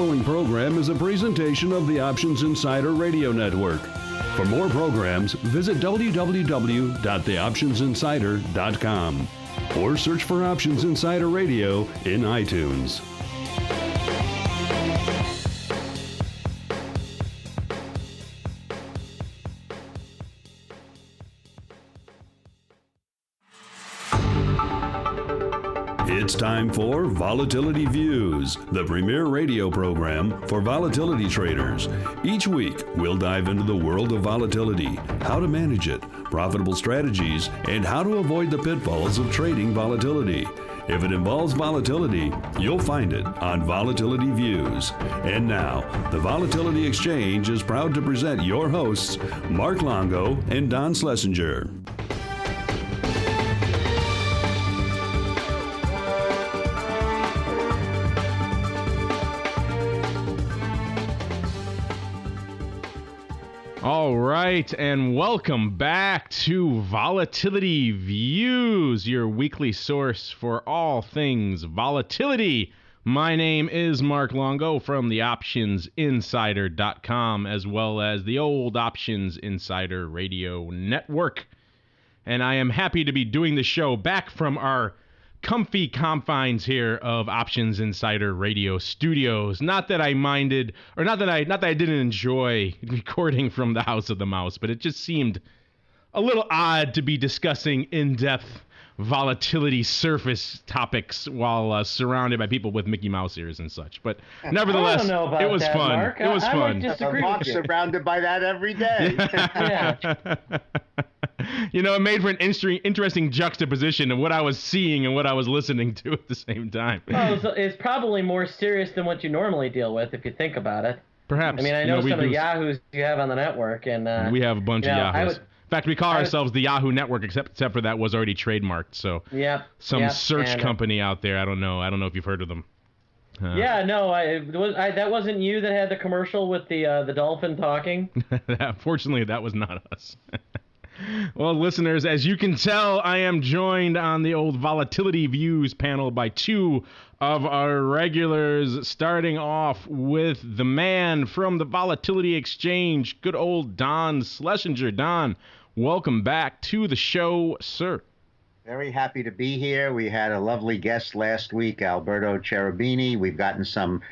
following program is a presentation of the Options Insider Radio Network. For more programs, visit www.theoptionsinsider.com or search for Options Insider Radio in iTunes. It's time for Volatility Views, the premier radio program for volatility traders. Each week, we'll dive into the world of volatility, how to manage it, profitable strategies, and how to avoid the pitfalls of trading volatility. If it involves volatility, you'll find it on Volatility Views. And now, the Volatility Exchange is proud to present your hosts, Mark Longo and Don Schlesinger. All right, and welcome back to Volatility Views, your weekly source for all things volatility. My name is Mark Longo from the OptionsInsider.com, as well as the old Options Insider Radio Network. And I am happy to be doing the show back from our comfy confines here of Options Insider Radio Studios. Not that I minded, or not that I didn't enjoy recording from the House of the Mouse, but it just seemed a little odd to be discussing in-depth volatility surface topics while surrounded by people with Mickey Mouse ears and such. But nevertheless, it was fun. Mark. It was fun. Mark's surrounded by that every day. Yeah. You know, it made for an interesting juxtaposition of what I was seeing and what I was listening to at the same time. Well, it's probably more serious than what you normally deal with, if you think about it. Perhaps. I mean, I know some of the Yahoos you have on the network, and we have a bunch of Yahoos. In fact, we call ourselves the Yahoo Network, except for that was already trademarked. So, some search company out there. I don't know if you've heard of them. That wasn't you that had the commercial with the dolphin talking. Fortunately, that was not us. Well, listeners, as you can tell, I am joined on the old Volatility Views panel by two of our regulars, starting off with the man from the Volatility Exchange, good old Don Schlesinger. Don, welcome back to the show, sir. Very happy to be here. We had a lovely guest last week, Alberto Cherubini. We've gotten some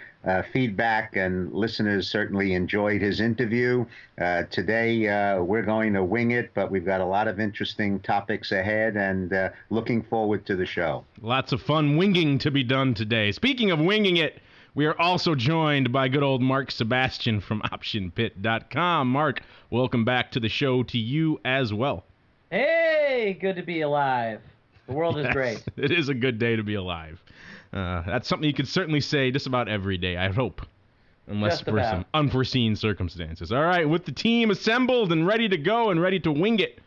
feedback, and listeners certainly enjoyed his interview. Today, we're going to wing it, but we've got a lot of interesting topics ahead, and looking forward to the show. Lots of fun winging to be done today. Speaking of winging it, we are also joined by good old Mark Sebastian from OptionPit.com. Mark, welcome back to the show to you as well. Hey, good to be alive. The world is great. It is a good day to be alive. That's something you could certainly say just about every day, I hope, unless for some unforeseen circumstances. All right, with the team assembled and ready to go and ready to wing it,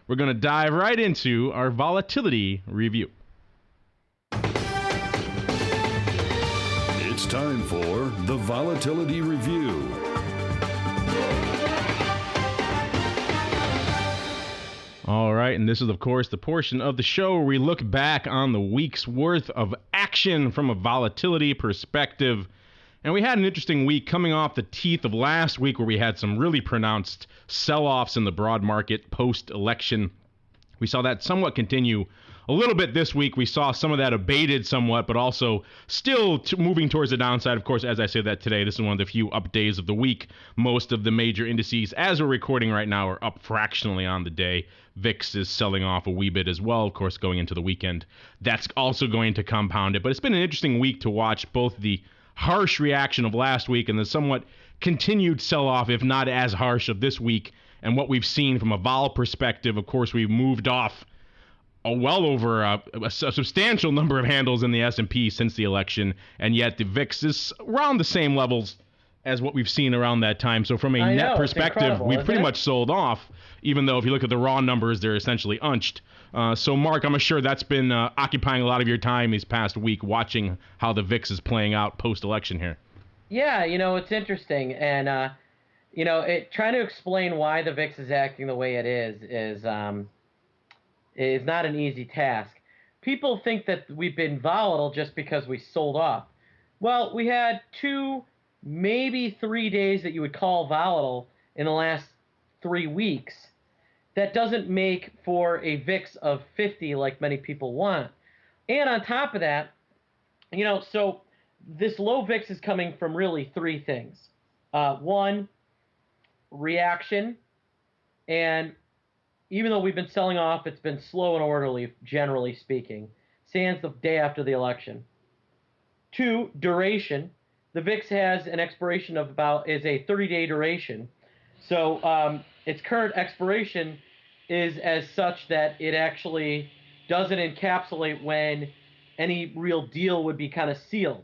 we're going to dive right into our volatility review. It's time for the Volatility Review. All right, and this is, of course, the portion of the show where we look back on the week's worth of action from a volatility perspective. And we had an interesting week coming off the teeth of last week where we had some really pronounced sell-offs in the broad market post-election. We saw that somewhat continue a little bit this week. We saw some of that abated somewhat, but also still moving towards the downside. Of course, as I say that today, this is one of the few up days of the week. Most of the major indices, as we're recording right now, are up fractionally on the day. VIX is selling off a wee bit as well, of course, going into the weekend. That's also going to compound it. But it's been an interesting week to watch both the harsh reaction of last week and the somewhat continued sell-off, if not as harsh, of this week. And what we've seen from a vol perspective, of course, we've moved off well over a substantial number of handles in the S&P since the election, and yet the VIX is around the same levels as what we've seen around that time. So from a net perspective, we've pretty much sold off, even though if you look at the raw numbers, they're essentially unched. So, Mark, I'm sure that's been occupying a lot of your time these past week, watching how the VIX is playing out post-election here. Yeah, it's interesting. And, trying to explain why the VIX is acting the way it is not an easy task. People think that we've been volatile just because we sold off. Well, we had two maybe 3 days that you would call volatile in the last 3 weeks, that doesn't make for a VIX of 50 like many people want. And on top of that, so this low VIX is coming from really 3 things. One, reaction. And even though we've been selling off, it's been slow and orderly, generally speaking, sans the day after the election. 2, duration. The VIX has an expiration of is a 30-day duration. So its current expiration is as such that it actually doesn't encapsulate when any real deal would be kind of sealed.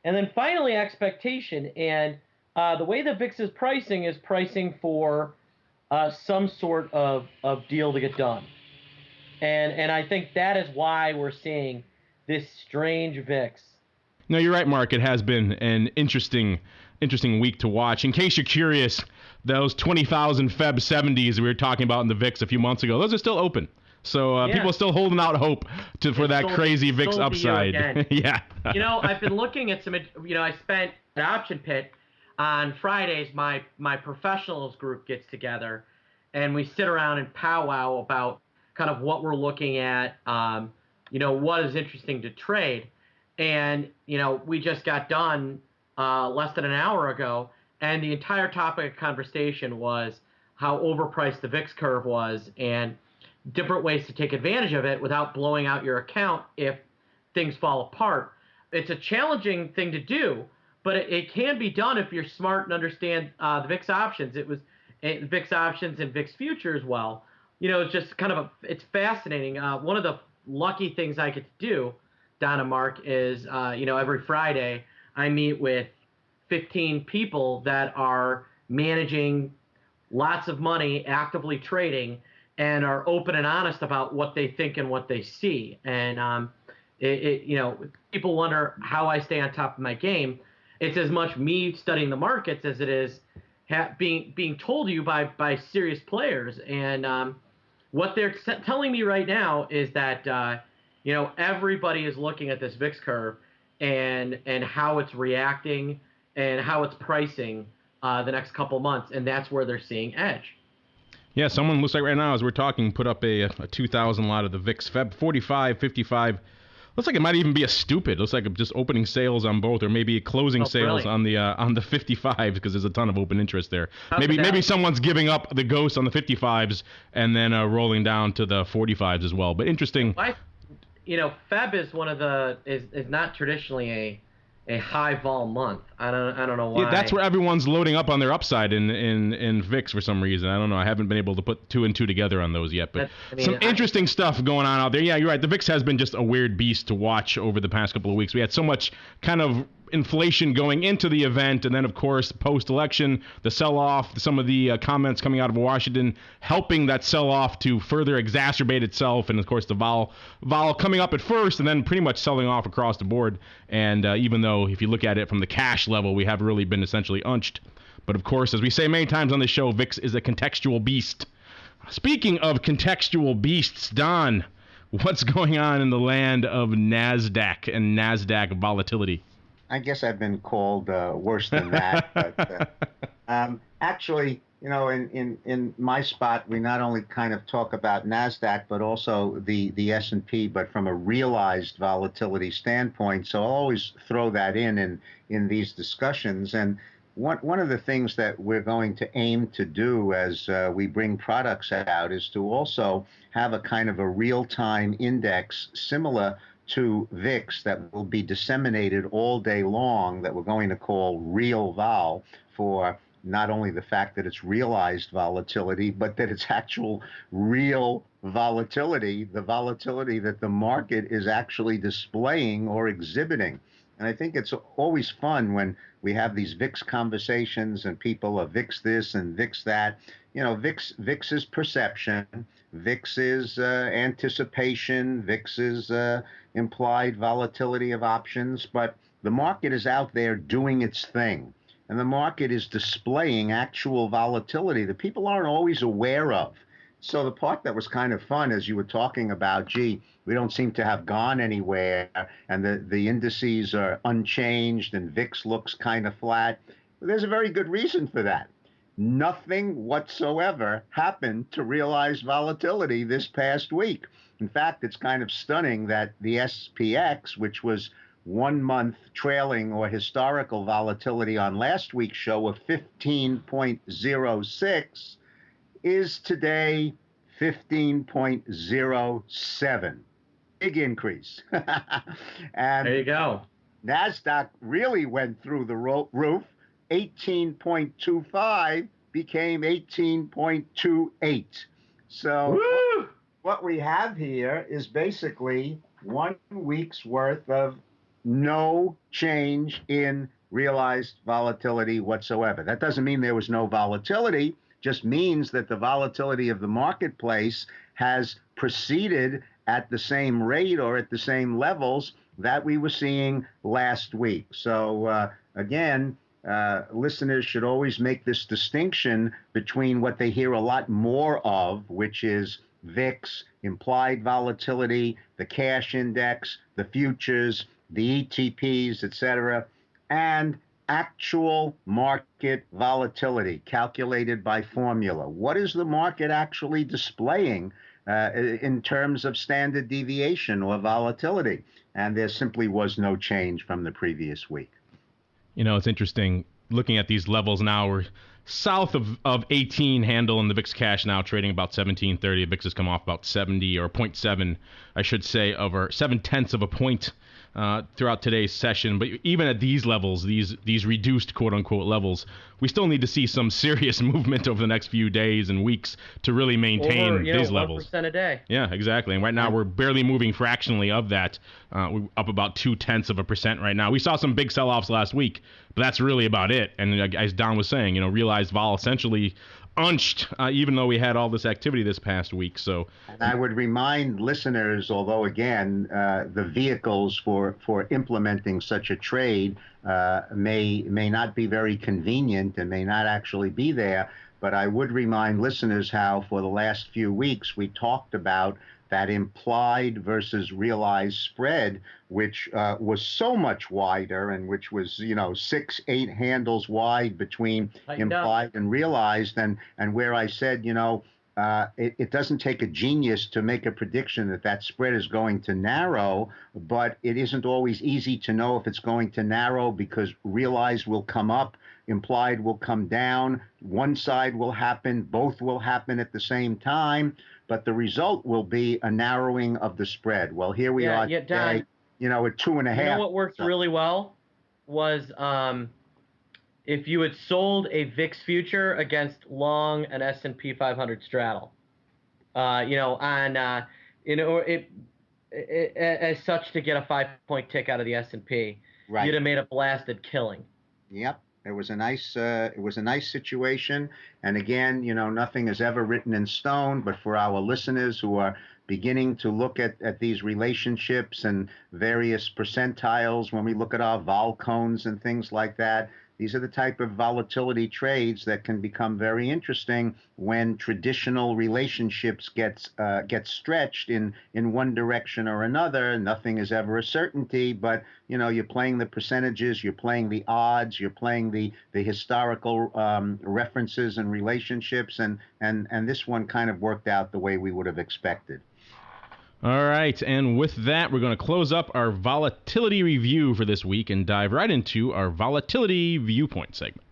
And then finally, expectation. And the way the VIX is pricing for some sort of deal to get done. And I think that is why we're seeing this strange VIX. No, you're right, Mark. It has been an interesting week to watch. In case you're curious, those 20,000 Feb 70s we were talking about in the VIX a few months ago, those are still open. So people are still holding out hope for that crazy VIX upside. Yeah. I've been looking at some, I spent an option pit on Fridays. My professionals group gets together and we sit around and powwow about kind of what we're looking at, what is interesting to trade. And, we just got done less than an hour ago, and the entire topic of conversation was how overpriced the VIX curve was and different ways to take advantage of it without blowing out your account if things fall apart. It's a challenging thing to do, but it can be done if you're smart and understand the VIX options. It was VIX options and VIX futures. Well, it's just kind of it's fascinating. One of the lucky things I get to do, Don and Mark, is every Friday I meet with 15 people that are managing lots of money, actively trading, and are open and honest about what they think and what they see. And people wonder how I stay on top of my game. It's as much me studying the markets as it is being told to you by serious players. And what they're telling me right now is that everybody is looking at this VIX curve and how it's reacting and how it's pricing the next couple months, and that's where they're seeing edge. Yeah, someone looks like right now as we're talking put up a 2,000 lot of the VIX Feb 45, 55. Looks like it might even be a stupid. Looks like just opening sales on both, or maybe closing sales on the 55s because there's a ton of open interest there. Maybe someone's giving up the ghost on the 55s and then rolling down to the 45s as well. But interesting. Feb is is not traditionally a high vol month. I don't know why. Yeah, that's where everyone's loading up on their upside in VIX for some reason. I don't know. I haven't been able to put 2 and 2 together on those yet. But some interesting stuff going on out there. Yeah, you're right. The VIX has been just a weird beast to watch over the past couple of weeks. We had so much kind of inflation going into the event, and then of course post-election the sell-off, some of the comments coming out of Washington helping that sell-off to further exacerbate itself, and of course the vol coming up at first and then pretty much selling off across the board. And even though if you look at it from the cash level, we have really been essentially unched. But of course, as we say many times on the show, VIX is a contextual beast. Speaking of contextual beasts, Don, what's going on in the land of NASDAQ and NASDAQ volatility? I guess I've been called worse than that. But actually, in my spot, we not only kind of talk about NASDAQ, but also the S&P, but from a realized volatility standpoint. So I'll always throw that in these discussions. And one of the things that we're going to aim to do as we bring products out is to also have a kind of a real-time index similar to VIX that will be disseminated all day long that we're going to call real vol, for not only the fact that it's realized volatility, but that it's actual real volatility, the volatility that the market is actually displaying or exhibiting. And I think it's always fun when we have these VIX conversations and people are VIX this and VIX that. VIX is perception, VIX is anticipation, VIX is implied volatility of options, but the market is out there doing its thing, and the market is displaying actual volatility that people aren't always aware of. So the part that was kind of fun as you were talking about, gee, we don't seem to have gone anywhere, and the indices are unchanged, and VIX looks kind of flat. Well, there's a very good reason for that. Nothing whatsoever happened to realized volatility this past week. In fact, it's kind of stunning that the SPX, which was 1 month trailing or historical volatility on last week's show of 15.06, is today 15.07. Big increase. And there you go. NASDAQ really went through the roof. 18.25 became 18.28. So what we have here is basically 1 week's worth of no change in realized volatility whatsoever. That doesn't mean there was no volatility, just means that the volatility of the marketplace has proceeded at the same rate or at the same levels that we were seeing last week. So again, listeners should always make this distinction between what they hear a lot more of, which is VIX, implied volatility, the cash index, the futures, the ETPs, etc., and actual market volatility calculated by formula. What is the market actually displaying in terms of standard deviation or volatility? And there simply was no change from the previous week. You know, it's interesting looking at these levels now. We're south of 18 handle, and the VIX cash now trading about 1730. The VIX has come off about 70 or 0.7, I should say, over 0.7 of a point throughout today's session. But even at these levels, these reduced quote-unquote levels, we still need to see some serious movement over the next few days and weeks to really maintain these levels. 1% a day. Yeah, exactly. And right now we're barely moving fractionally of that. We're up about 0.2% right now. We saw some big sell-offs last week, but that's really about it. And as Don was saying, realized vol essentially unched, even though we had all this activity this past week. So, and I would remind listeners, although again, the vehicles for implementing such a trade may not be very convenient and may not actually be there, but I would remind listeners how for the last few weeks we talked about that implied versus realized spread, which was so much wider and which was, 6-8 handles wide between implied and realized, and where I said, it doesn't take a genius to make a prediction that spread is going to narrow, but it isn't always easy to know if it's going to narrow because realized will come up, implied will come down, one side will happen, both will happen at the same time, but the result will be a narrowing of the spread. Well, here we are today, Don, at 2.5. You know what worked really well was if you had sold a VIX future against long an S&P 500 straddle, as such to get a 5-point tick out of the S&P, right. You'd have made a blasted killing. Yep. It was a nice situation. And again, nothing is ever written in stone, but for our listeners who are beginning to look at these relationships and various percentiles, when we look at our vol cones and things like that, these are the type of volatility trades that can become very interesting when traditional relationships get stretched in one direction or another. Nothing is ever a certainty, but you're playing the percentages, you're playing the odds, you're playing the historical references and relationships, and this one kind of worked out the way we would have expected. All right, and with that, we're going to close up our volatility review for this week and dive right into our Volatility Viewpoint segment.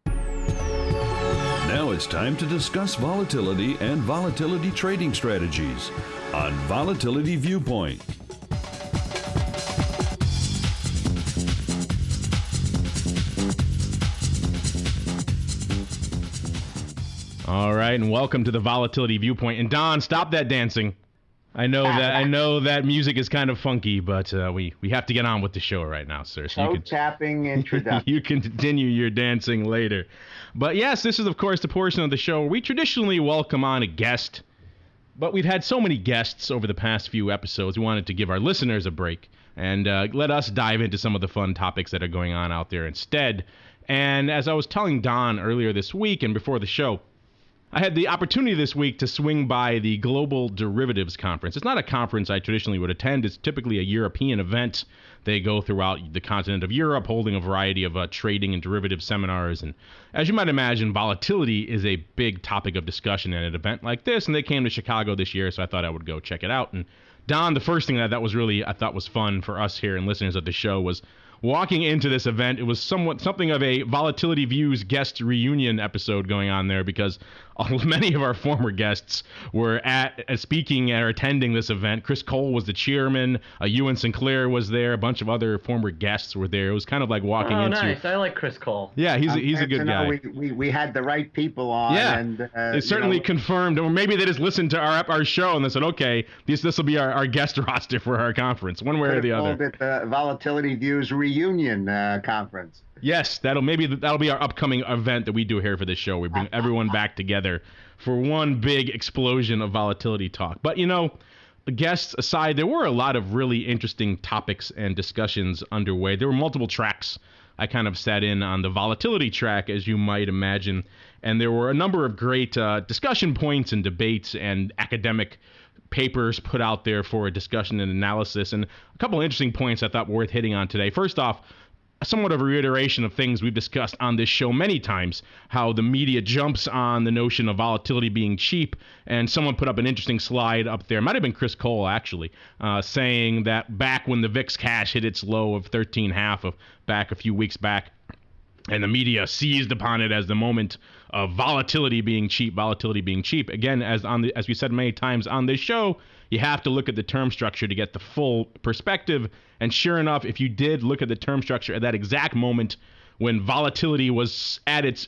Now it's time to discuss volatility and volatility trading strategies on Volatility Viewpoint. All right, and welcome to the Volatility Viewpoint. And Don, stop that dancing. I know that music is kind of funky, but we have to get on with the show right now, sir. So tapping introduction. You can continue your dancing later. But yes, this is of course the portion of the show where we traditionally welcome on a guest. But we've had so many guests over the past few episodes, we wanted to give our listeners a break and let us dive into some of the fun topics that are going on out there instead. And as I was telling Don earlier this week and before the show, I had the opportunity this week to swing by the Global Derivatives Conference. It's not a conference I traditionally would attend. It's typically a European event. They go throughout the continent of Europe, holding a variety of trading and derivative seminars. And as you might imagine, volatility is a big topic of discussion at an event like this. And they came to Chicago this year, so I thought I would go check it out. And Don, the first thing that was really, I thought was fun for us here and listeners of the show was walking into this event. It was something of a Volatility Views guest reunion episode going on there, because many of our former guests were at speaking or attending this event. Chris Cole was the chairman. Ewan Sinclair was there. A bunch of other former guests were there. It was kind of like walking into. Oh, nice! I like Chris Cole. Yeah, he's a good guy. We had the right people on. Yeah, and it certainly confirmed, or maybe they just listened to our show and they said, okay, this will be our guest roster for our conference, one way or the other. Called it the Volatility Views Reunion Conference. Yes, that'll be our upcoming event that we do here for this show. We bring everyone back together for one big explosion of volatility talk. But the guests aside, there were a lot of really interesting topics and discussions underway. There were multiple tracks. I kind of sat in on the volatility track, as you might imagine, and there were a number of great discussion points and debates and academic papers put out there for a discussion and analysis, and a couple of interesting points I thought were worth hitting on today. First off, somewhat of a reiteration of things we've discussed on this show many times, how the media jumps on the notion of volatility being cheap, and someone put up an interesting slide up there, might have been Chris Cole actually, saying that back when the VIX cash hit its low of 13.5 of back a few weeks back, and the media seized upon it as the moment of volatility being cheap. Again, as we said many times on this show, you have to look at the term structure to get the full perspective. And sure enough, if you did look at the term structure at that exact moment when volatility was at its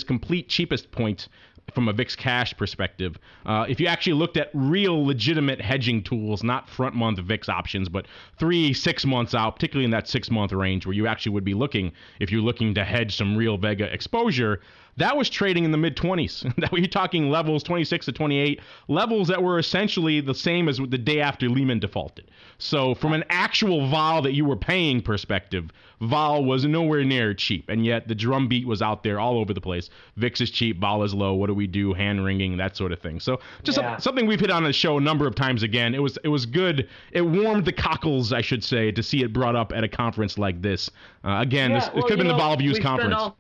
complete cheapest point from a VIX cash perspective, if you actually looked at real legitimate hedging tools, not front month VIX options, but 3-6 months out, particularly in that 6 month range where you actually would be looking, if you're looking to hedge some real Vega exposure, that was trading in the mid-20s. That you're talking levels 26 to 28, levels that were essentially the same as the day after Lehman defaulted. So from an actual vol that you were paying perspective, vol was nowhere near cheap, and yet the drumbeat was out there all over the place. VIX is cheap, vol is low. What do we do? Hand wringing, that sort of thing. So just something we've hit on the show a number of times. Again, it was good. It warmed the cockles, I should say, to see it brought up at a conference like this. It could have been the Vol Views conference.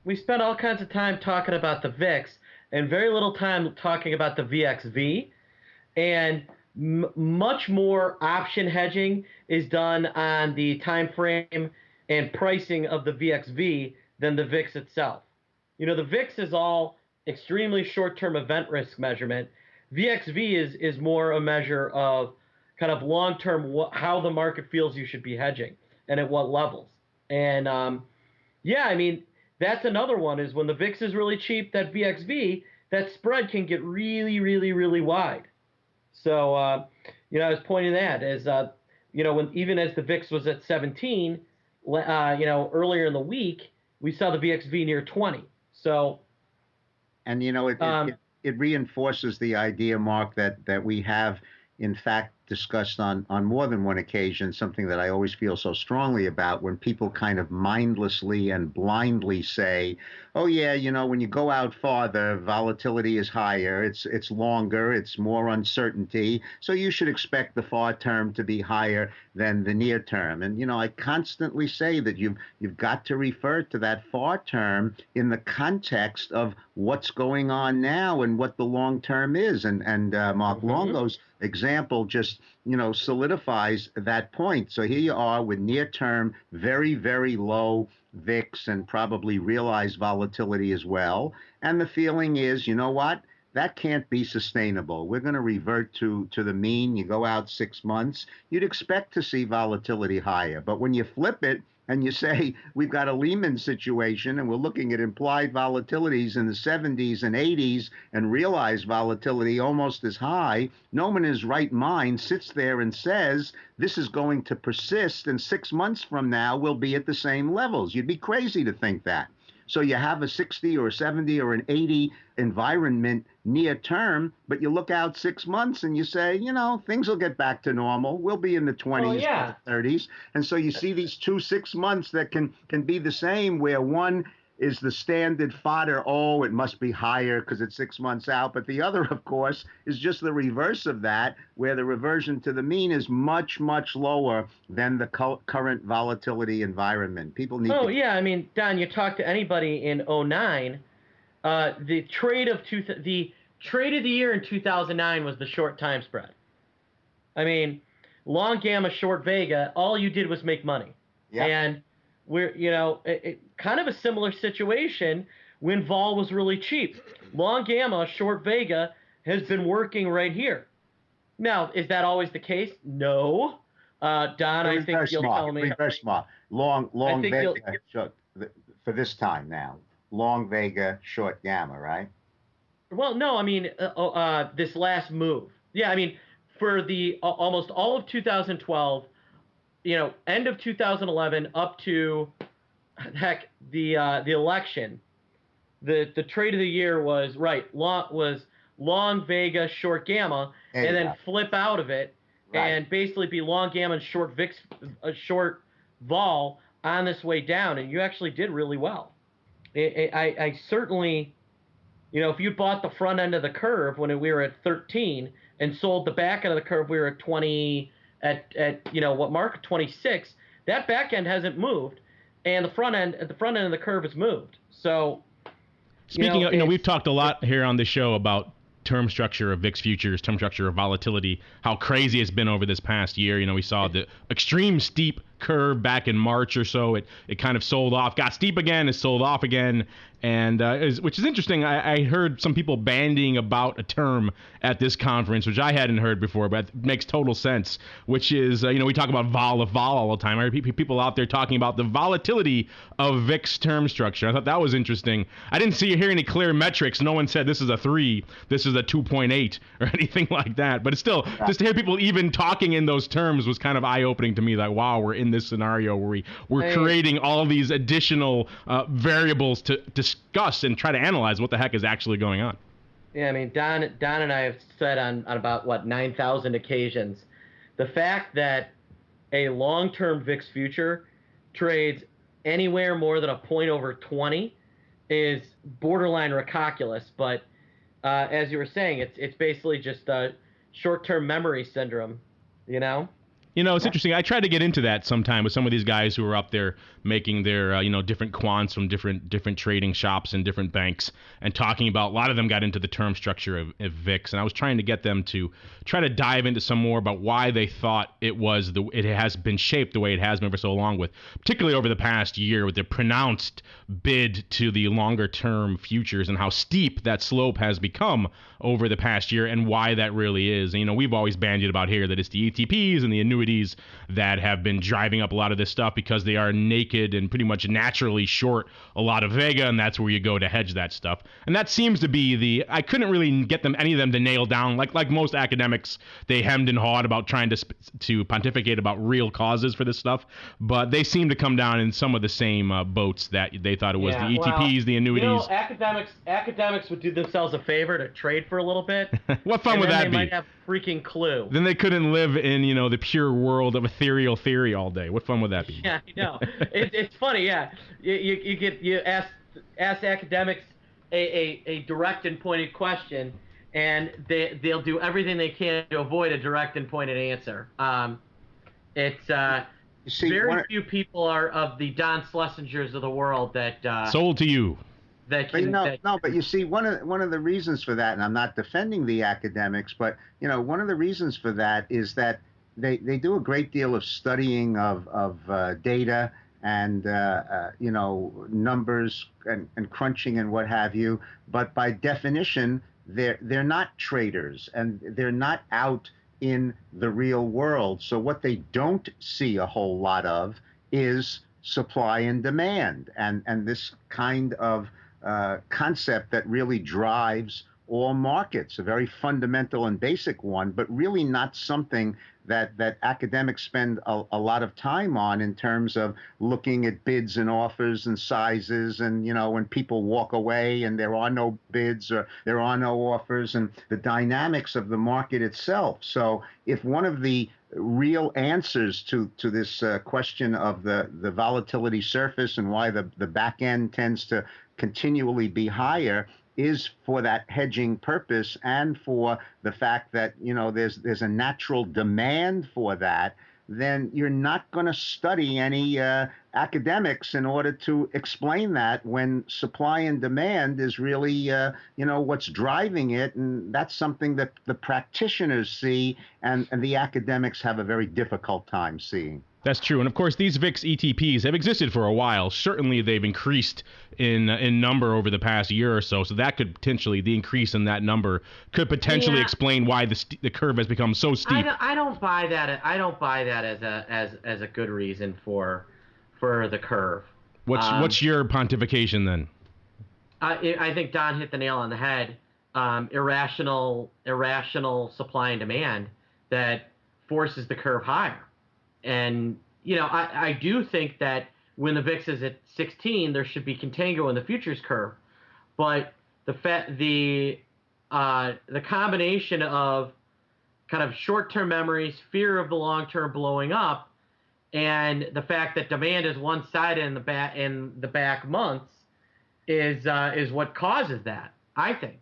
We spent all kinds of time talking about the VIX and very little time talking about the VXV, and much more option hedging is done on the time frame and pricing of the VXV than the VIX itself. The VIX is all extremely short-term event risk measurement. VXV is more a measure of kind of long-term how the market feels you should be hedging and at what levels. And that's another one, is when the VIX is really cheap, that VXV, that spread can get really, really, really wide. So, I was pointing that as, when even as the VIX was at 17, earlier in the week, we saw the VXV near 20. So, and it reinforces the idea, Mark, that we have in fact discussed on more than one occasion, something that I always feel so strongly about, when people kind of mindlessly and blindly say, oh yeah, when you go out farther, volatility is higher, it's longer, it's more uncertainty, so you should expect the far term to be higher than the near term. And I constantly say that you've got to refer to that far term in the context of what's going on now and what the long term is. And Mark Longo's example just solidifies that point. So here you are with near-term, very, very low VIX and probably realized volatility as well. And the feeling is, you know what? That can't be sustainable. We're going to revert to the mean. You go out 6 months, you'd expect to see volatility higher. But when you flip it and you say we've got a Lehman situation and we're looking at implied volatilities in the 70s and 80s and realized volatility almost as high, no one in his right mind sits there and says this is going to persist and 6 months from now we'll be at the same levels. You'd be crazy to think that. So you have a 60 or 70 or an 80 environment near term, but you look out 6 months and you say, things will get back to normal. We'll be in the 20s, 30s. And so you see these 2 6 months that can be the same, where one is the standard fodder. Oh, it must be higher because it's 6 months out. But the other, of course, is just the reverse of that, where the reversion to the mean is much, much lower than the current volatility environment. People need to... yeah. I mean, Don, you talk to anybody in 2009, the trade of the year in 2009 was the short time spread. I mean, long gamma, short vega, all you did was make money. Yeah. And we're, kind of a similar situation when vol was really cheap. Long gamma, short vega has been working right here. Now, is that always the case? No. Don, I think you'll tell me. Very smart. Long vega short, for this time now. Long vega, short gamma, right? Well, no, I mean, this last move. Yeah, I mean, for the almost all of 2012, end of 2011 up to the election, the trade of the year was long vega, short gamma, and then flip out of it and basically be long gamma and short VIX, short vol on this way down, and you actually did really well. I certainly, if you bought the front end of the curve when we were at 13 and sold the back end of the curve, we were at 20. At what mark 26, that back end hasn't moved, and the front end of the curve has moved. So, speaking of, we've talked a lot here on the show about term structure of VIX futures, term structure of volatility, how crazy it's been over this past year. We saw the extreme steep curve back in March or so. It kind of sold off, got steep again, it sold off again, and which is interesting. I heard some people bandying about a term at this conference, which I hadn't heard before, but it makes total sense, which is, we talk about vol all the time. I heard people out there talking about the volatility of VIX term structure. I thought that was interesting. I didn't hear any clear metrics. No one said this is a 3, this is a 2.8 or anything like that, but it's still, just to hear people even talking in those terms was kind of eye-opening to me, like, wow, we're in this scenario where we're creating all of these additional variables to discuss and try to analyze what the heck is actually going on. Yeah, I mean, Don and I have said on about 9,000 occasions, the fact that a long-term VIX future trades anywhere more than a point over 20 is borderline recalculous. But as you were saying, it's basically just a short-term memory syndrome, It's interesting. I tried to get into that sometime with some of these guys who are up there making their, different quants from different trading shops and different banks, and talking about, a lot of them got into the term structure of VIX, and I was trying to get them to try to dive into some more about why they thought it has been shaped the way it has been for so long, particularly over the past year, with the pronounced bid to the longer term futures and how steep that slope has become over the past year, and why that really is. And, we've always bandied about here that it's the ETPs and the annuities that have been driving up a lot of this stuff because they are naked and pretty much naturally short a lot of vega, and that's where you go to hedge that stuff. And that seems to be I couldn't really get any of them to nail down, like most academics, they hemmed and hawed about trying to pontificate about real causes for this stuff, but they seem to come down in some of the same boats that they thought it was. The ETPs, the annuities. Academics would do themselves a favor to trade for a little bit. What fun would that be? They might have a freaking clue. Then they couldn't live in, the pure world of ethereal theory all day. What fun would that be? Yeah, I know. It's funny, yeah. You ask academics a direct and pointed question, and they'll do everything they can to avoid a direct and pointed answer. Very few people are of the Don Schlesingers of the world that sold to you. But you see, one of the reasons for that, and I'm not defending the academics, but one of the reasons for that is that they do a great deal of studying of data and numbers and crunching and what have you. But by definition, they're not traders, and they're not out in the real world. So what they don't see a whole lot of is supply and demand, and this kind of concept that really drives all markets, a very fundamental and basic one, but really not something that academics spend a lot of time on in terms of looking at bids and offers and sizes, and when people walk away and there are no bids or there are no offers, and the dynamics of the market itself. So if one of the real answers to this question of the volatility surface and why the back end tends to continually be higher is for that hedging purpose and for the fact that, there's a natural demand for that, then you're not going to study any academics in order to explain that when supply and demand is really, what's driving it. And that's something that the practitioners see and the academics have a very difficult time seeing. That's true. And of course, these VIX ETPs have existed for a while. Certainly, they've increased in number over the past year or so. So that could potentially, the increase in that number could potentially explain why the curve has become so steep. I don't buy that. I don't buy that as a good reason for the curve. What's your pontification then? I think Don hit the nail on the head. Irrational supply and demand that forces the curve higher. And, I do think that when the VIX is at 16, there should be contango in the futures curve. But the combination of kind of short-term memories, fear of the long-term blowing up, and the fact that demand is one-sided in the back months is what causes that, I think.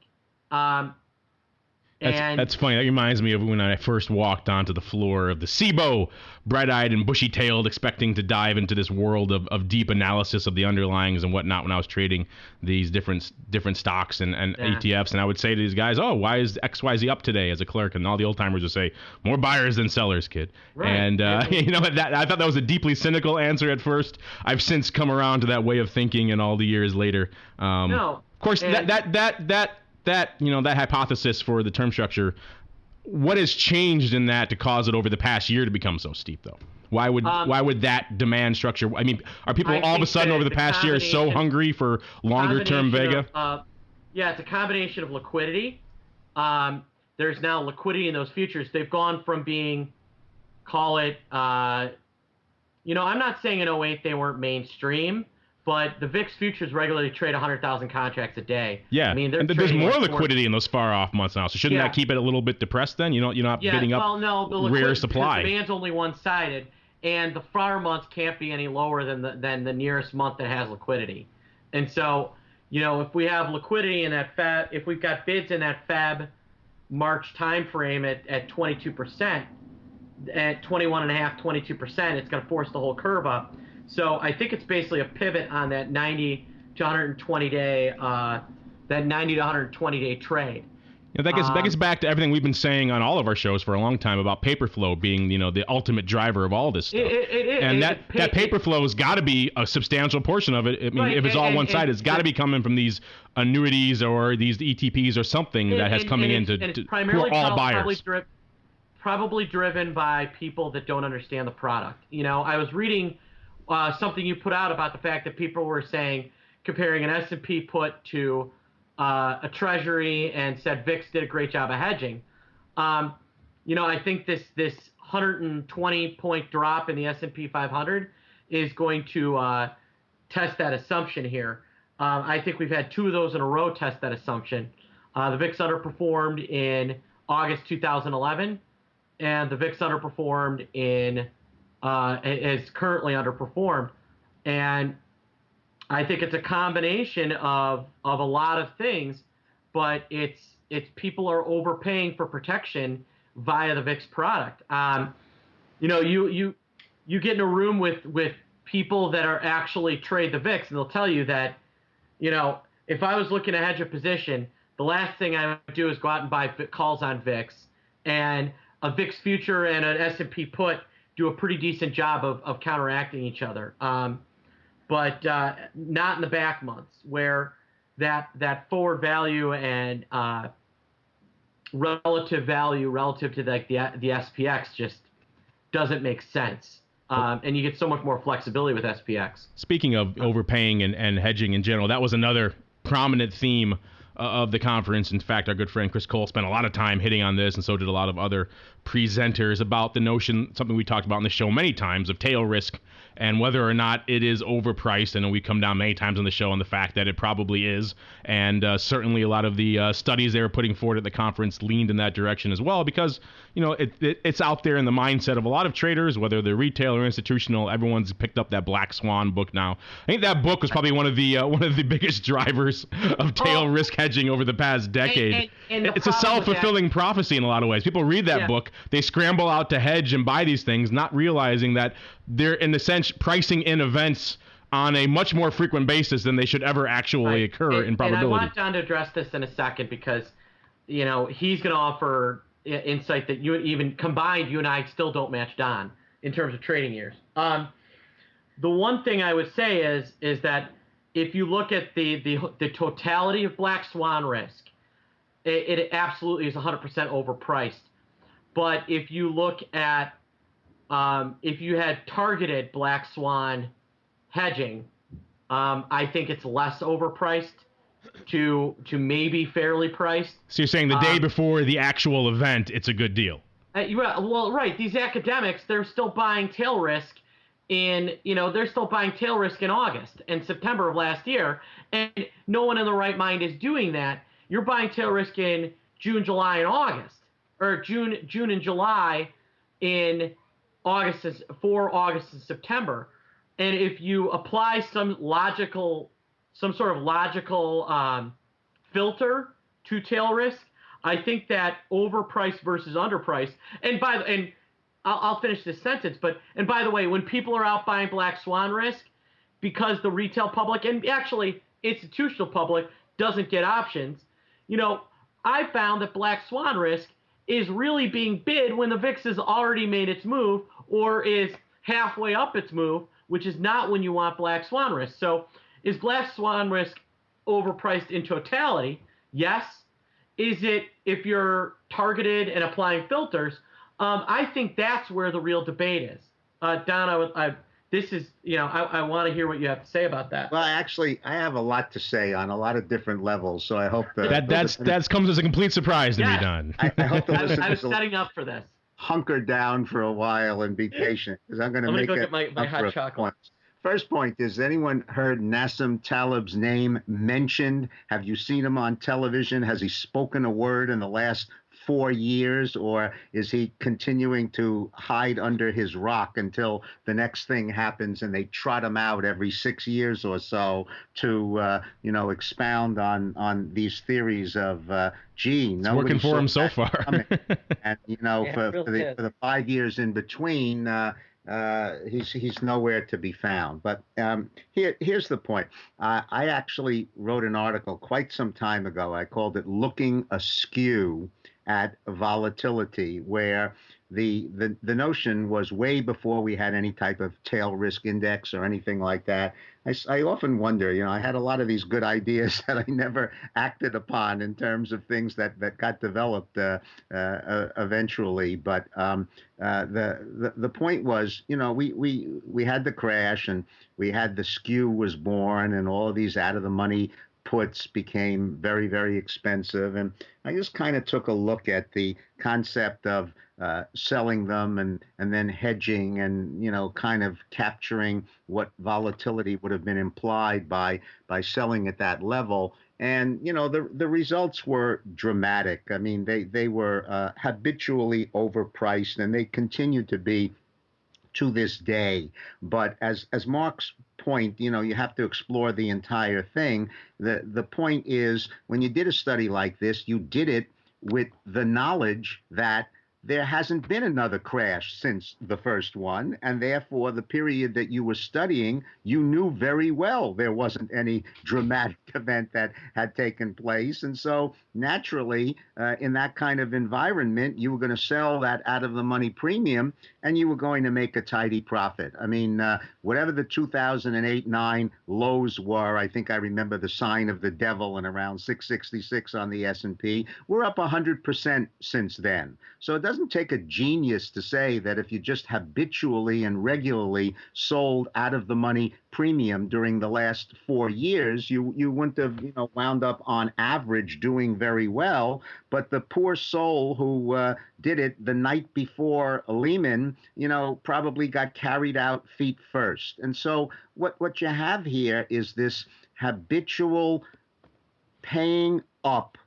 That's funny. That reminds me of when I first walked onto the floor of the SIBO, bright-eyed and bushy-tailed, expecting to dive into this world of deep analysis of the underlyings and whatnot when I was trading these different stocks and ETFs. And I would say to these guys, oh, why is XYZ up today as a clerk? And all the old-timers would say, more buyers than sellers, kid. Right. And, I thought that was a deeply cynical answer at first. I've since come around to that way of thinking and all the years later. Of course, that hypothesis for the term structure, what has changed in that to cause it over the past year to become so steep, though? Why would that demand structure? I mean, are people all of a sudden over the past year so hungry for longer term Vega? It's a combination of liquidity. There's now liquidity in those futures. They've gone from being, call it, I'm not saying in 08 they weren't mainstream. But the VIX futures regularly trade 100,000 contracts a day. Yeah, I mean, there's more liquidity in those far-off months now. So shouldn't that keep it a little bit depressed then? You're not bidding up rare supply. The demand's only one-sided, and the far months can't be any lower than the nearest month that has liquidity. And so, if we have liquidity in that Feb, if we've got bids in that Feb March time frame at 22%, at 21.5%, 22%, it's going to force the whole curve up. So I think it's basically a pivot on that 90 to 120 day trade. That gets back to everything we've been saying on all of our shows for a long time about paper flow being, the ultimate driver of all this stuff. That paper flow has got to be a substantial portion of it. I mean, if it's all one-sided, it's got to be coming from these annuities or these ETPs or something that has coming in to who are all buyers. Probably driven by people that don't understand the product. I was reading something you put out about the fact that people were saying, comparing an S&P put to a treasury, and said VIX did a great job of hedging. I think this 120-point drop in the S&P 500 is going to test that assumption here. I think we've had two of those in a row test that assumption. The VIX underperformed in August 2011, and the VIX underperformed is currently underperformed. And I think it's a combination of a lot of things, but it's people are overpaying for protection via the VIX product. You get in a room with people that are actually trade the VIX, and they'll tell you that, if I was looking to hedge a position, the last thing I would do is go out and buy calls on VIX, and a VIX future and an S&P put do a pretty decent job of counteracting each other. But not in the back months, where that forward value and relative value relative to the SPX just doesn't make sense. And you get so much more flexibility with SPX. Speaking of overpaying and hedging in general, that was another prominent theme of the conference. In fact, our good friend Chris Cole spent a lot of time hitting on this, and so did a lot of other presenters, about the notion, something we talked about on the show many times, of tail risk and whether or not it is overpriced. And we come down many times on the show on the fact that it probably is, and certainly a lot of the studies they were putting forward at the conference leaned in that direction as well, because it's out there in the mindset of a lot of traders, whether they're retail or institutional. Everyone's picked up that Black Swan book now. I think that book was probably one of the biggest drivers of tail risk hedging over the past decade. And it's a self-fulfilling prophecy in a lot of ways. People read that book, they scramble out to hedge and buy these things, not realizing that they're in a sense pricing in events on a much more frequent basis than they should ever actually occur in probability. And I want John to address this in a second, because he's going to offer insight that even combined, you and I still don't match Don in terms of trading years. The one thing I would say is that if you look at the totality of Black Swan risk, it absolutely is 100% overpriced. But if you look at if you had targeted Black Swan hedging, I think it's less overpriced to maybe fairly priced. So you're saying the day before the actual event, it's a good deal? Well, right. These academics, they're still buying tail risk they're still buying tail risk in August and September of last year, and no one in the right mind is doing that. You're buying tail risk in June, July, and August, or June and July in August and September. And if you apply some sort of logical filter to tail risk, I think that overpriced versus underpriced. And I'll finish this sentence. And by the way, when people are out buying Black Swan risk, because the retail public and actually institutional public doesn't get options, I found that Black Swan risk is really being bid when the VIX has already made its move or is halfway up its move, which is not when you want Black Swan risk. So is Black Swan risk overpriced in totality? Yes. Is it if you're targeted and applying filters? I think that's where the real debate is. Don, I want to hear what you have to say about that. Well, actually, I have a lot to say on a lot of different levels, so I hope that comes as a complete surprise to me, Don. I hope the listeners I was setting up for this. Hunker down for a while and be patient, because I'm going to make go get my hot chocolate. Points. First point, has anyone heard Nassim Taleb's name mentioned? Have you seen him on television? Has he spoken a word in the last 4 years, or is he continuing to hide under his rock until the next thing happens and they trot him out every 6 years or so to expound on these theories of it's working for him so far. And for the 5 years in between, he's nowhere to be found. But here's the point. I actually wrote an article quite some time ago. I called it "Looking Askew at Volatility," where the notion was way before we had any type of tail risk index or anything like that. I often wonder, I had a lot of these good ideas that I never acted upon in terms of things that got developed eventually. But the point was, we had the crash, and we had the skew was born, and all of these out of the money puts became very, very expensive. And I just kind of took a look at the concept of selling them and then hedging and, kind of capturing what volatility would have been implied by selling at that level. And, the results were dramatic. I mean, they were habitually overpriced, and they continue to be to this day. But as Mark's point, you have to explore the entire thing. The point is, when you did a study like this, you did it with the knowledge that there hasn't been another crash since the first one, and therefore the period that you were studying, you knew very well there wasn't any dramatic event that had taken place. And so naturally, in that kind of environment, you were going to sell that out of the money premium, and you were going to make a tidy profit. I mean, whatever the 2008-9 lows were, I think I remember the sign of the devil and around 666 on the S&P. We're up 100% since then. So it doesn't doesn't take a genius to say that if you just habitually and regularly sold out of the money premium during the last 4 years, you wouldn't have wound up on average doing very well. But the poor soul who did it the night before Lehman, probably got carried out feet first. And so what you have here is this habitual paying up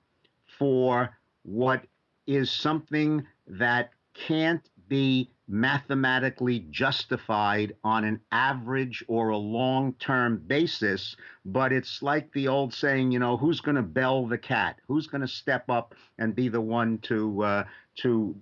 for what is something that can't be mathematically justified on an average or a long-term basis, but it's like the old saying, who's going to bell the cat? Who's going to step up and be the one to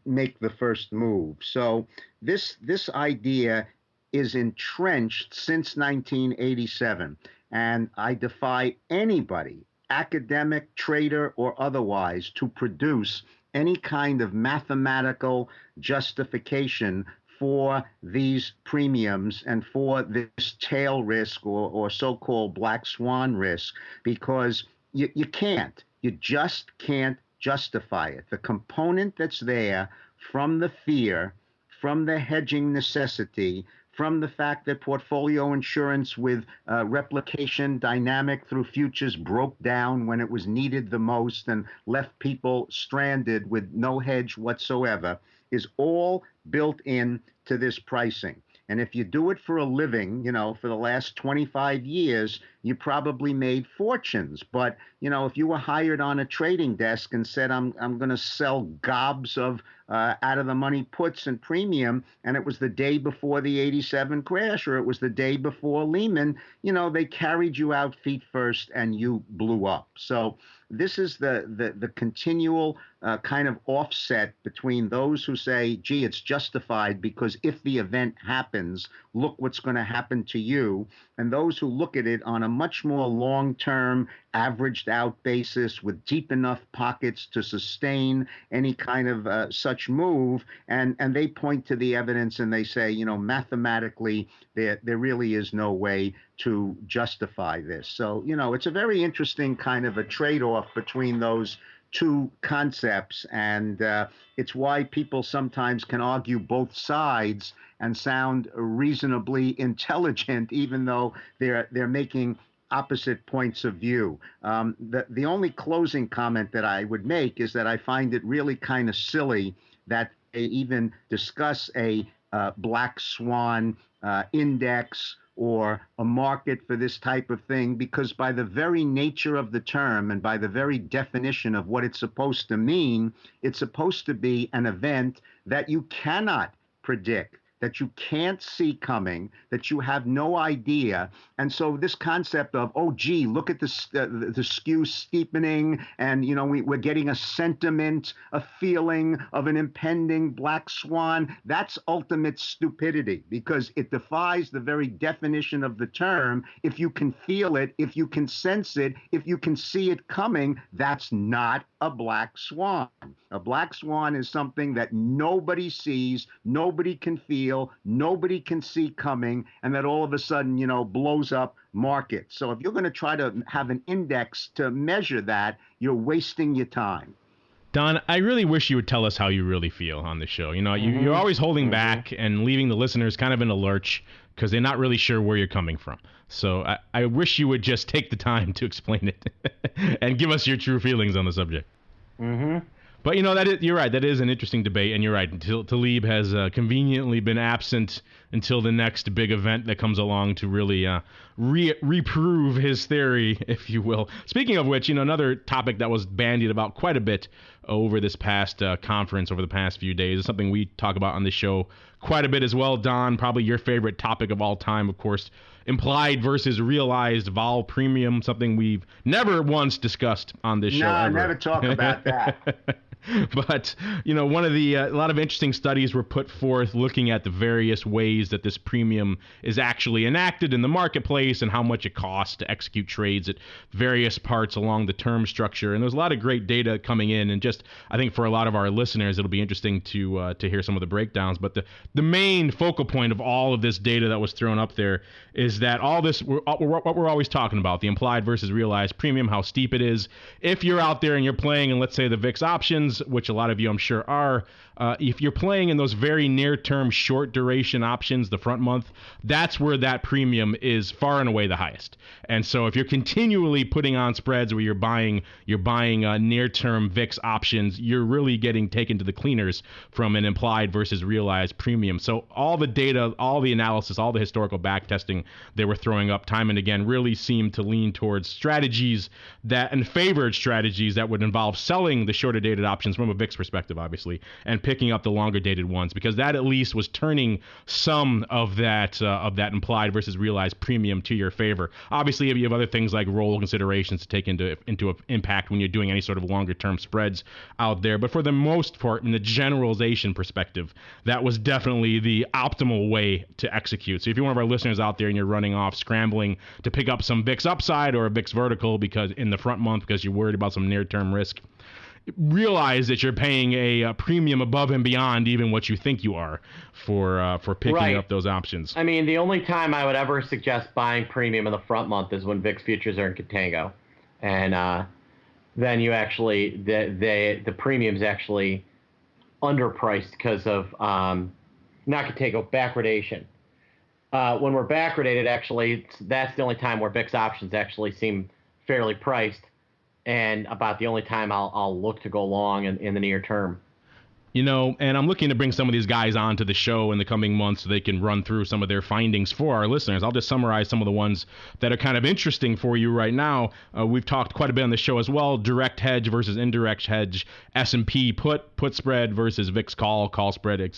make the first move? So this idea is entrenched since 1987, and I defy anybody, academic, trader, or otherwise, to produce any kind of mathematical justification for these premiums and for this tail risk or so-called black swan risk, because you can't. You just can't justify it. The component that's there from the fear, from the hedging necessity, from the fact that portfolio insurance with replication dynamic through futures broke down when it was needed the most and left people stranded with no hedge whatsoever, is all built in to this pricing. And if you do it for a living, for the last 25 years, you probably made fortunes. But, if you were hired on a trading desk and said, I'm going to sell gobs of out of the money puts and premium, and it was the day before the 87 crash, or it was the day before Lehman, they carried you out feet first and you blew up. So this is the continual kind of offset between those who say, gee, it's justified because if the event happens, look what's going to happen to you, and those who look at it on a much more long-term, averaged out basis with deep enough pockets to sustain any kind of such move, and they point to the evidence and they say, mathematically, there really is no way to justify this. So, it's a very interesting kind of a trade-off between those two concepts, and it's why people sometimes can argue both sides and sound reasonably intelligent, even though they're making opposite points of view. The only closing comment that I would make is that I find it really kind of silly that they even discuss a black swan index or a market for this type of thing, because by the very nature of the term and by the very definition of what it's supposed to mean, it's supposed to be an event that you cannot predict, that you can't see coming, that you have no idea. And so this concept of, oh, gee, look at the skew steepening, and, we're getting a sentiment, a feeling of an impending black swan, that's ultimate stupidity, because it defies the very definition of the term. If you can feel it, if you can sense it, if you can see it coming, that's not a black swan. A black swan is something that nobody sees, nobody can feel, nobody can see coming, and that all of a sudden, blows up markets. So if you're going to try to have an index to measure that, you're wasting your time. Don, I really wish you would tell us how you really feel on the show. You're always holding back and leaving the listeners kind of in a lurch because they're not really sure where you're coming from. So I wish you would just take the time to explain it and give us your true feelings on the subject. Mm-hmm. But, you're right. That is an interesting debate. And you're right. Talib has conveniently been absent until the next big event that comes along to really reprove his theory, if you will. Speaking of which, another topic that was bandied about quite a bit over this past conference, over the past few days, is something we talk about on the show quite a bit as well. Don, probably your favorite topic of all time, of course, implied versus realized vol premium, something we've never once discussed on this show. No, ever. never talk about that. But, a lot of interesting studies were put forth looking at the various ways ways that this premium is actually enacted in the marketplace and how much it costs to execute trades at various parts along the term structure. And there's a lot of great data coming in, and just I think for a lot of our listeners, it'll be interesting to hear some of the breakdowns. But the main focal point of all of this data that was thrown up there is that all this, what we're always talking about, the implied versus realized premium, how steep it is. If you're out there and you're playing in, let's say, the VIX options, which a lot of you I'm sure are, if you're playing in those very near-term, short-duration options, the front month, that's where that premium is far and away the highest. And so if you're continually putting on spreads where you're buying near-term VIX options, you're really getting taken to the cleaners from an implied versus realized premium. So all the data, all the analysis, all the historical backtesting they were throwing up time and again really seemed to lean towards strategies that, and favored strategies that would involve selling the shorter dated options from a VIX perspective, obviously, and picking up the longer dated ones, because that at least was turning some of that implied versus realized premium to your favor. Obviously, if you have other things like roll considerations to take into impact when you're doing any sort of longer term spreads out there, but for the most part, in the generalization perspective, that was definitely the optimal way to execute. So if you're one of our listeners out there and you're running off scrambling to pick up some VIX upside or a VIX vertical because in the front month because you're worried about some near term risk, realize that you're paying a premium above and beyond even what you think you are for picking up those options. I mean, the only time I would ever suggest buying premium in the front month is when VIX futures are in contango, and then you actually the premium's actually underpriced because of not contango, backwardation. When we're backwardated, actually, that's the only time where VIX options actually seem fairly priced, and about the only time I'll look to go long in the near term. You know, and I'm looking to bring some of these guys onto the show in the coming months so they can run through some of their findings for our listeners. I'll just summarize some of the ones that are kind of interesting for you right now. We've talked quite a bit on the show as well. Direct hedge versus indirect hedge, S&P put spread versus VIX call spread, et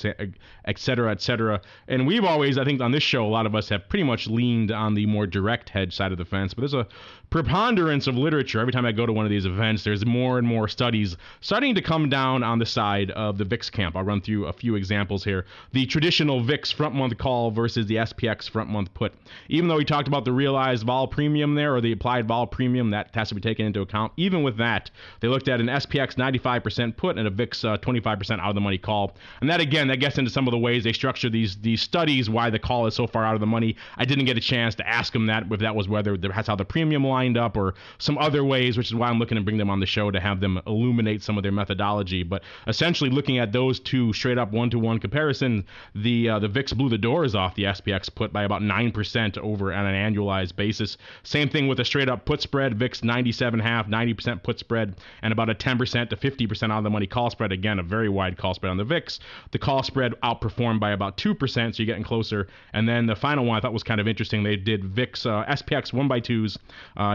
cetera, et cetera. And we've always, I think on this show, a lot of us have pretty much leaned on the more direct hedge side of the fence. But there's a preponderance of literature. Every time I go to one of these events, there's more and more studies starting to come down on the side of the VIX camp. I'll run through a few examples here. The traditional VIX front month call versus the SPX front month put. Even though we talked about the realized vol premium there, or the applied vol premium, that has to be taken into account. Even with that, they looked at an SPX 95% put and a VIX 25% out of the money call. And that, again, that gets into some of the ways they structure these studies, why the call is so far out of the money. I didn't get a chance to ask them that, if that was whether that's how the premium lined up or some other ways, which is why I'm looking to bring them on the show to have them illuminate some of their methodology. But essentially, looking at those two straight up one-to-one comparison, the VIX blew the doors off the SPX put by about 9% over on an annualized basis. Same thing with a straight up put spread, VIX 97.5, 90% put spread, and about a 10% to 50% out of the money call spread. Again, a very wide call spread on the VIX. The call spread outperformed by about 2%, so you're getting closer. And then the final one I thought was kind of interesting. They did VIX SPX 1x2s,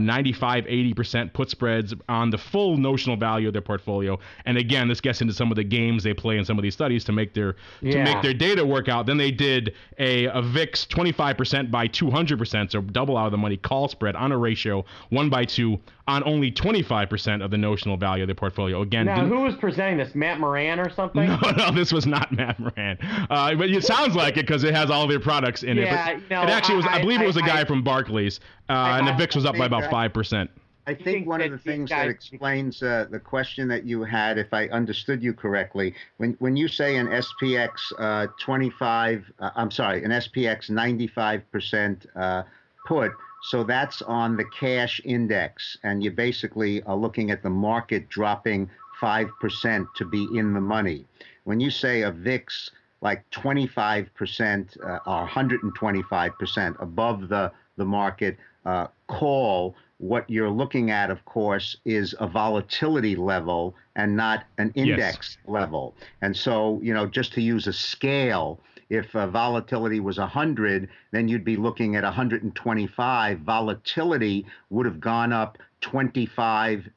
95, 80% put spreads on the full notional value of their portfolio. And again, this gets into some of the games they play in some of these studies to make their data work out. Then they did a VIX 25% by 200%, so double out of the money call spread on a ratio 1x2 on only 25% of the notional value of their portfolio. Again, now who was presenting this? Matt Moran or something? No, this was not Matt Moran. But it sounds like it because it has all their products in it. But it actually was. I believe it was a guy from Barclays, and the VIX was up by about 5%. I think one of the things that explains the question that you had, if I understood you correctly, when you say an SPX 25, I'm sorry, an SPX 95% put, so that's on the cash index, and you basically are looking at the market dropping 5% to be in the money. When you say a VIX like 25% or 125% above the market call, what you're looking at, of course, is a volatility level and not an index level. And so, just to use a scale, if volatility was 100, then you'd be looking at 125. Volatility would have gone up 25,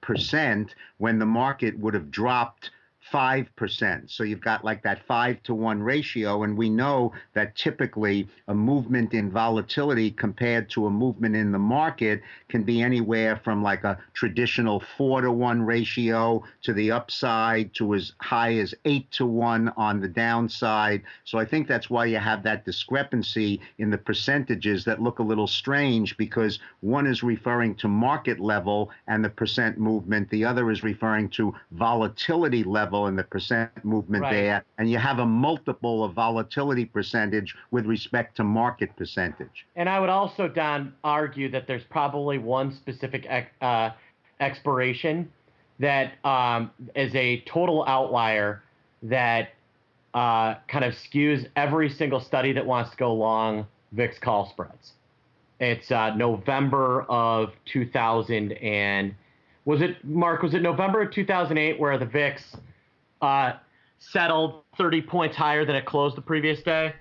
percent when the market would have dropped 5%. So you've got like that 5-to-1 ratio, and we know that typically a movement in volatility compared to a movement in the market can be anywhere from like a traditional 4-to-1 ratio to the upside to as high as 8-to-1 on the downside. So I think that's why you have that discrepancy in the percentages that look a little strange, because one is referring to market level and the percent movement, the other is referring to volatility level and the percent movement there, and you have a multiple of volatility percentage with respect to market percentage. And I would also, Don, argue that there's probably one specific expiration that is a total outlier that kind of skews every single study that wants to go long VIX call spreads. It's November of 2000 and was it November of 2008 where the VIX settled 30 points higher than it closed the previous day?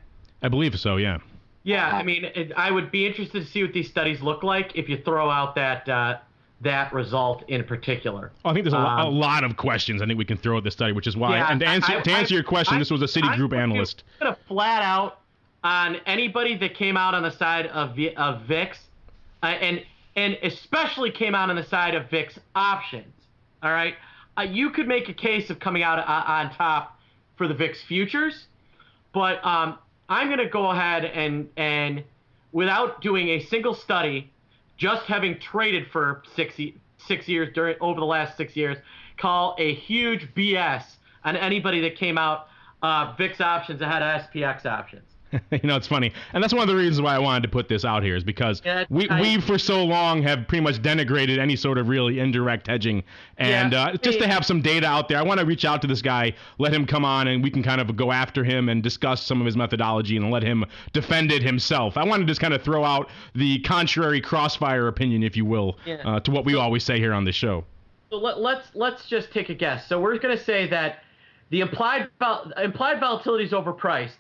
I believe so, yeah. Yeah, I mean, I would be interested to see what these studies look like if you throw out that result in particular. I think there's a lot of questions I think we can throw at this study, which is why. Yeah, and to answer your question, this was a Citigroup analyst. I'm going to flat out on anybody that came out on the side of VIX, and especially came out on the side of VIX options. All right, you could make a case of coming out on top for the VIX futures, but I'm going to go ahead and without doing a single study, just having traded for 6 years over the last 6 years, call a huge BS on anybody that came out VIX options ahead of SPX options. You know, it's funny. And that's one of the reasons why I wanted to put this out here, is because we for so long have pretty much denigrated any sort of really indirect hedging. And just to have some data out there, I want to reach out to this guy, let him come on, and we can kind of go after him and discuss some of his methodology and let him defend it himself. I want to just kind of throw out the contrary crossfire opinion, if you will, to what we always say here on the show. So let's just take a guess. So we're going to say that the implied volatility is overpriced.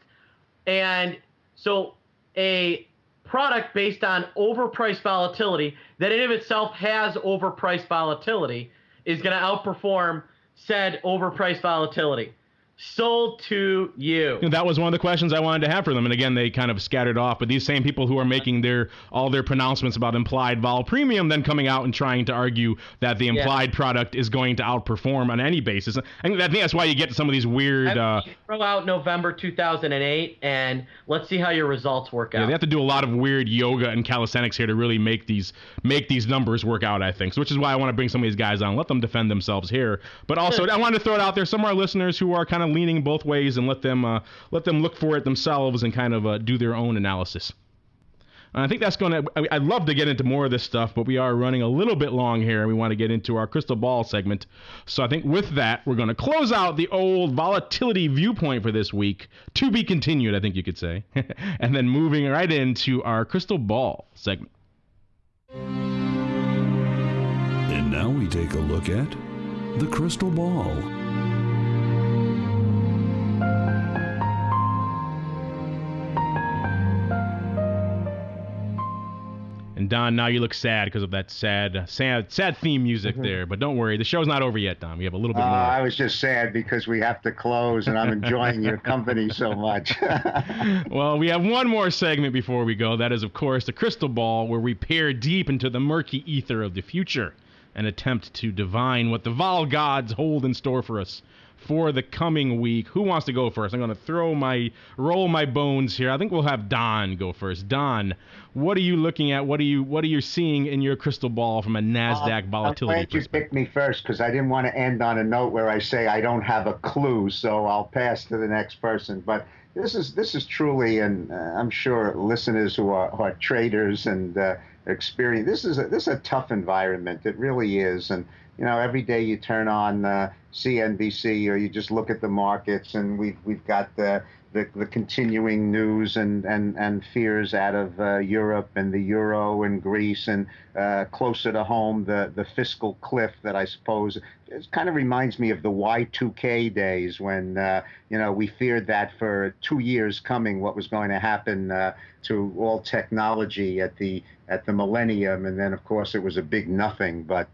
And so a product based on overpriced volatility that in of itself has overpriced volatility is going to outperform said overpriced volatility. Sold to you. That was one of the questions I wanted to have for them. And again, they kind of scattered off. But these same people who are making all their pronouncements about implied vol premium then coming out and trying to argue that the implied product is going to outperform on any basis. And I think that's why you get some of these weird... throw out November 2008 and let's see how your results work out. Yeah, they have to do a lot of weird yoga and calisthenics here to really make these numbers work out, I think. So, which is why I want to bring some of these guys on, let them defend themselves here. But also, I wanted to throw it out there. Some of our listeners who are kind of leaning both ways, and let them look for it themselves and kind of do their own analysis. And I think that's going to... I'd love to get into more of this stuff, but we are running a little bit long here, and we want to get into our crystal ball segment. So I think with that, we're going to close out the old volatility viewpoint for this week. To be continued, I think you could say. And then moving right into our crystal ball segment. And now we take a look at the crystal ball. And Don, now you look sad because of that sad theme music there. But don't worry, the show's not over yet, Don. We have a little bit more. I was just sad because we have to close, and I'm enjoying your company so much. Well, we have one more segment before we go. That is, of course, the crystal ball, where we peer deep into the murky ether of the future and attempt to divine what the vol gods hold in store for us for the coming week. Who wants to go first? I'm going to roll my bones here. I think we'll have Don go first. Don, what are you looking at? What are you seeing in your crystal ball from a NASDAQ volatility perspective? I'm glad you picked me first, because I didn't want to end on a note where I say I don't have a clue, so I'll pass to the next person. But this is truly, and I'm sure listeners who are traders and experience, this is a tough environment. It really is. And you know, every day you turn on CNBC or you just look at the markets, and we've got the continuing news and fears out of Europe and the euro and Greece, and closer to home, the fiscal cliff that I suppose it kind of reminds me of the Y2K days when we feared that for 2 years coming what was going to happen to all technology at the millennium, and then of course it was a big nothing. But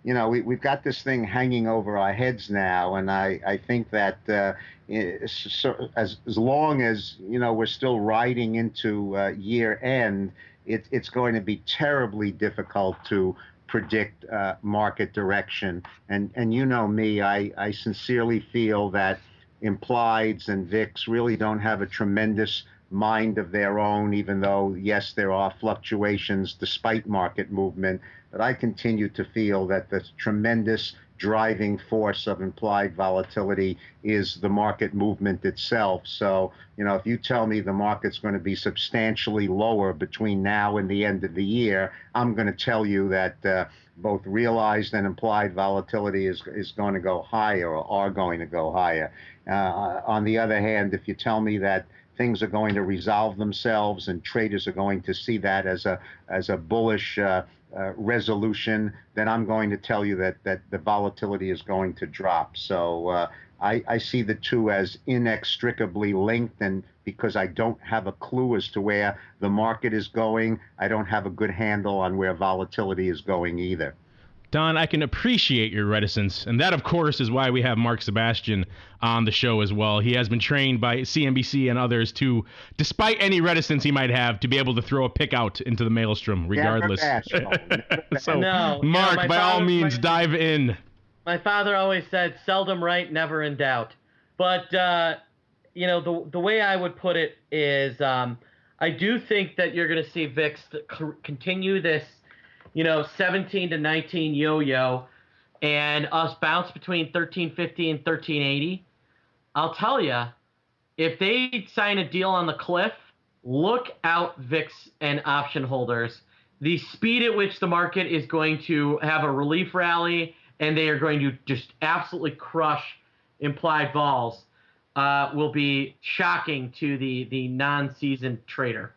we've got this thing hanging over our heads now, and I think that as long as we're still riding into year end, it's going to be terribly difficult to predict market direction. And you know me, I sincerely feel that implieds and VIX really don't have a tremendous mind of their own, even though, yes, there are fluctuations despite market movement. But I continue to feel that the tremendous driving force of implied volatility is the market movement itself. So, if you tell me the market's going to be substantially lower between now and the end of the year, I'm going to tell you that both realized and implied volatility is going to go higher, or are going to go higher. On the other hand, if you tell me that things are going to resolve themselves and traders are going to see that as a bullish resolution, then I'm going to tell you that the volatility is going to drop. So I see the two as inextricably linked, and because I don't have a clue as to where the market is going, I don't have a good handle on where volatility is going either. Don, I can appreciate your reticence, and that, of course, is why we have Mark Sebastian on the show as well. He has been trained by CNBC and others to, despite any reticence he might have, to be able to throw a pick out into the maelstrom, regardless. So, Mark, by all means, dive in. My father always said, seldom right, never in doubt. But, the way I would put it is I do think that you're going to see VIX continue this 17 to 19 yo-yo, and us bounce between 1350 and 1380. I'll tell you, if they sign a deal on the cliff, look out, VIX and option holders. The speed at which the market is going to have a relief rally, and they are going to just absolutely crush implied vols, will be shocking to the non-seasoned trader.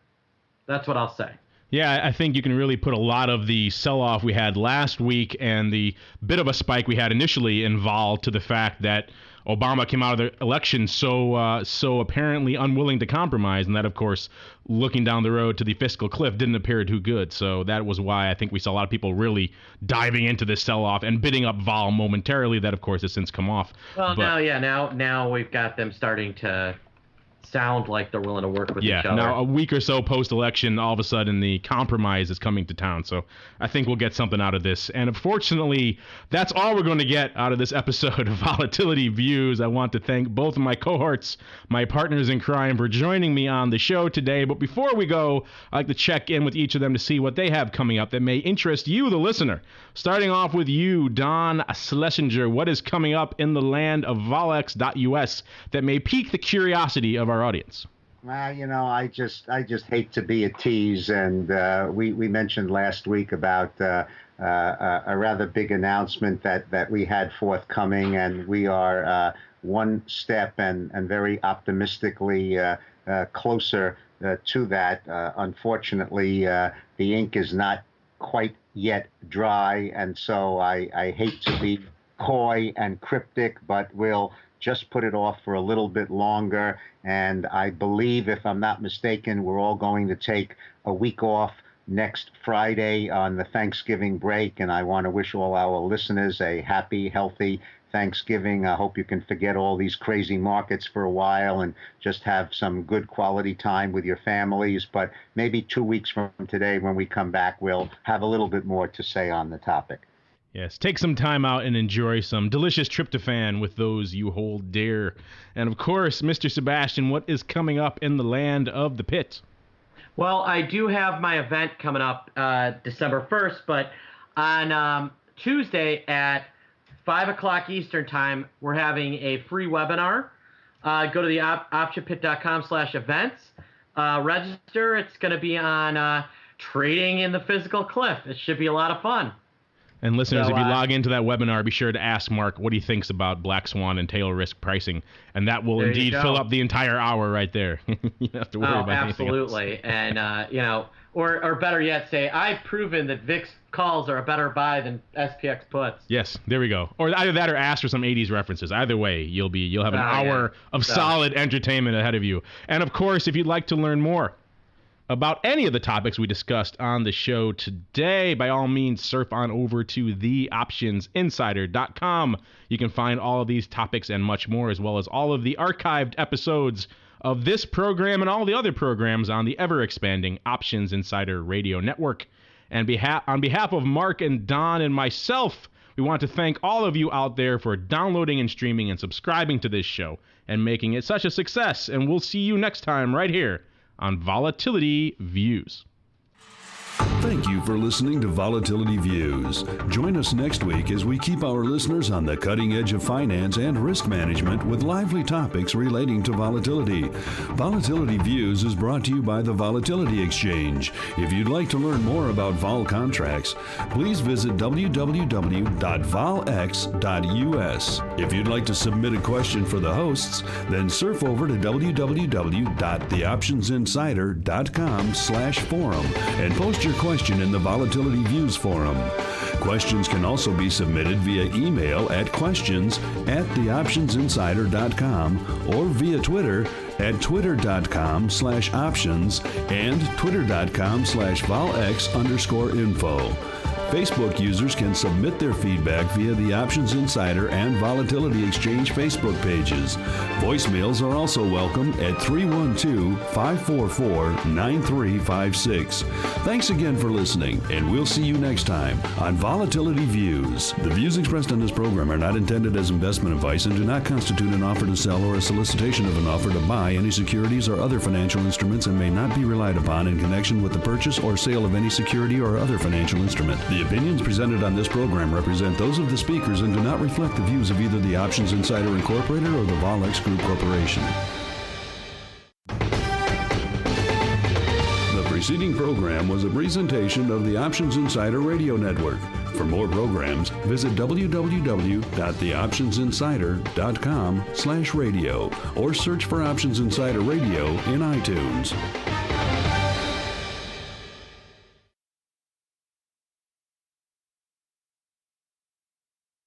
That's what I'll say. Yeah, I think you can really put a lot of the sell-off we had last week and the bit of a spike we had initially in vol to the fact that Obama came out of the election so apparently unwilling to compromise, and that, of course, looking down the road to the fiscal cliff didn't appear too good. So that was why I think we saw a lot of people really diving into this sell-off and bidding up vol momentarily. That, of course, has since come off. Well, now we've got them starting to sound like they're willing to work with each other. Now a week or so post-election, all of a sudden the compromise is coming to town. So I think we'll get something out of this. And unfortunately, that's all we're going to get out of this episode of Volatility Views. I want to thank both of my cohorts, my partners in crime, for joining me on the show today. But before we go, I'd like to check in with each of them to see what they have coming up that may interest you, the listener. Starting off with you, Don Schlesinger. What is coming up in the land of volex.us that may pique the curiosity of our audience? Well, I just hate to be a tease, and we mentioned last week about a rather big announcement that we had forthcoming, and we are one step and very optimistically closer to that. Unfortunately, the ink is not quite yet dry, and so I hate to be coy and cryptic, but we'll just put it off for a little bit longer. And I believe, if I'm not mistaken, we're all going to take a week off next Friday on the Thanksgiving break. And I want to wish all our listeners a happy, healthy Thanksgiving. I hope you can forget all these crazy markets for a while and just have some good quality time with your families. But maybe 2 weeks from today, when we come back, we'll have a little bit more to say on the topic. Yes, take some time out and enjoy some delicious tryptophan with those you hold dear. And of course, Mr. Sebastian, what is coming up in the land of the pit? Well, I do have my event coming up December 1st, but on Tuesday at 5 o'clock Eastern Time, we're having a free webinar. Go to the optionpit.com/events. Register. It's going to be on trading in the physical cliff. It should be a lot of fun. And listeners, if you log into that webinar, be sure to ask Mark what he thinks about Black Swan and tail risk pricing, and that will indeed fill up the entire hour right there. You don't have to worry about anything else. Absolutely. And or better yet, say I've proven that VIX calls are a better buy than SPX puts. Yes, there we go. Or either that, or ask for some 80s references. Either way, you'll have an hour of solid entertainment ahead of you. And of course, if you'd like to learn more, about any of the topics we discussed on the show today, by all means, surf on over to theoptionsinsider.com. You can find all of these topics and much more, as well as all of the archived episodes of this program and all the other programs on the ever-expanding Options Insider Radio Network. And on behalf of Mark and Don and myself, we want to thank all of you out there for downloading and streaming and subscribing to this show and making it such a success. And we'll see you next time right here on Volatility Views. Thank you for listening to Volatility Views. Join us next week as we keep our listeners on the cutting edge of finance and risk management with lively topics relating to volatility. Volatility Views is brought to you by the Volatility Exchange. If you'd like to learn more about vol contracts, please visit www.volx.us. If you'd like to submit a question for the hosts, then surf over to www.theoptionsinsider.com/forum and post your question in the Volatility Views forum. Questions can also be submitted via email at questions@theoptionsinsider.com or via Twitter at twitter.com/options and twitter.com/volx_info. Facebook users can submit their feedback via the Options Insider and Volatility Exchange Facebook pages. Voicemails are also welcome at 312-544-9356. Thanks again for listening, and we'll see you next time on Volatility Views. The views expressed on this program are not intended as investment advice and do not constitute an offer to sell or a solicitation of an offer to buy any securities or other financial instruments and may not be relied upon in connection with the purchase or sale of any security or other financial instrument. The opinions presented on this program represent those of the speakers and do not reflect the views of either the Options Insider Incorporated or the Volx Group Corporation. The preceding program was a presentation of the Options Insider Radio Network. For more programs, visit www.theoptionsinsider.com/radio or search for Options Insider Radio in iTunes.